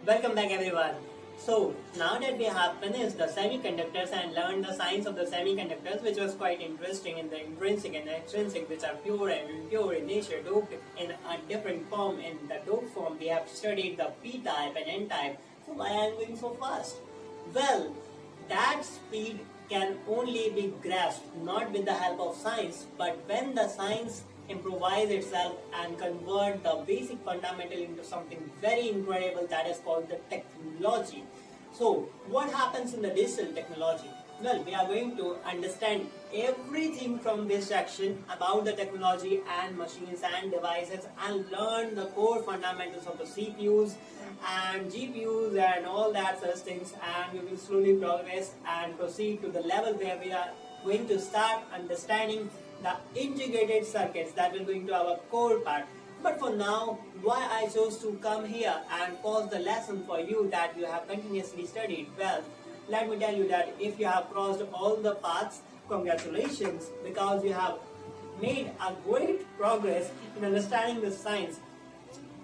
Welcome back everyone. So now that we have finished the semiconductors and learned the science of the semiconductors, which was quite interesting in the intrinsic and extrinsic, which are pure and impure in nature, doped in a different form. In the doped form, we have studied the p-type and n-type. So why am I going so fast? Well, that speed can only be grasped not with the help of science, but when the science improvise itself and convert the basic fundamental into something very incredible that is called the technology. So what happens in the digital technology? Well, we are going to understand everything from this section about the technology and machines and devices and learn the core fundamentals of the CPUs and GPUs and all that such things, and we will slowly progress and proceed to the level where we are going to start understanding the integrated circuits that will go into our core part. But for now, why I chose to come here and pause the lesson for you that you have continuously studied? Well, let me tell you that if you have crossed all the paths, congratulations, because you have made a great progress in understanding the science.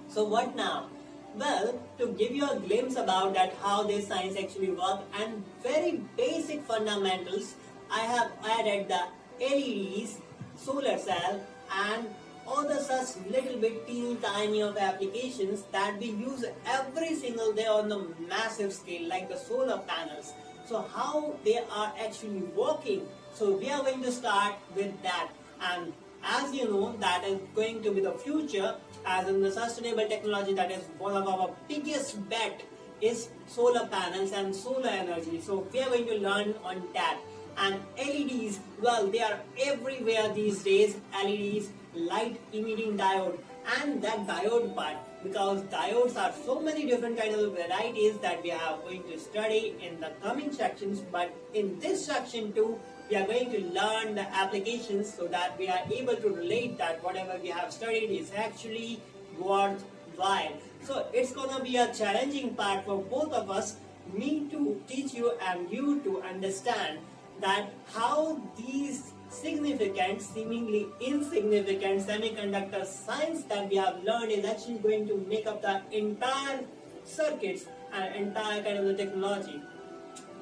So what now? Well, to give you a glimpse about that how this science actually works and very basic fundamentals, I have added the LEDs, solar cell and other such little bit teeny tiny of applications that we use every single day on the massive scale, like the solar panels. So how they are actually working. So we are going to start with that, and as you know, that is going to be the future, as in the sustainable technology. That is one of our biggest bet is solar panels and solar energy. So we are going to learn on that. And LEDs, well, they are everywhere these days. LEDs, light emitting diode, and that diode part, because diodes are so many different kinds of varieties that we are going to study in the coming sections. But in this section too, we are going to learn the applications so that we are able to relate that whatever we have studied is actually worthwhile. So it's gonna be a challenging part for both of us, me to teach you and you to understand that how these significant, seemingly insignificant semiconductor science that we have learned is actually going to make up the entire circuits and entire kind of the technology.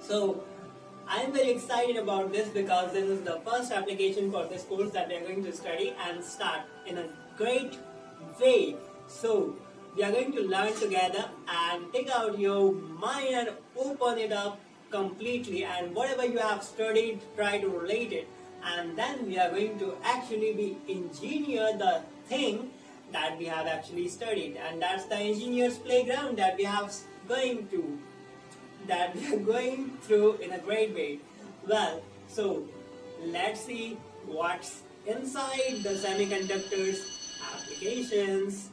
So I am very excited about this because this is the first application for this course that we are going to study and start in a great way. So we are going to learn together and take out your mind and open it up completely, and whatever you have studied, try to relate it, and then we are going to actually be engineer the thing that we have actually studied, and that's the engineer's playground that we have going through in a great way. Well, so let's see what's inside the semiconductors applications.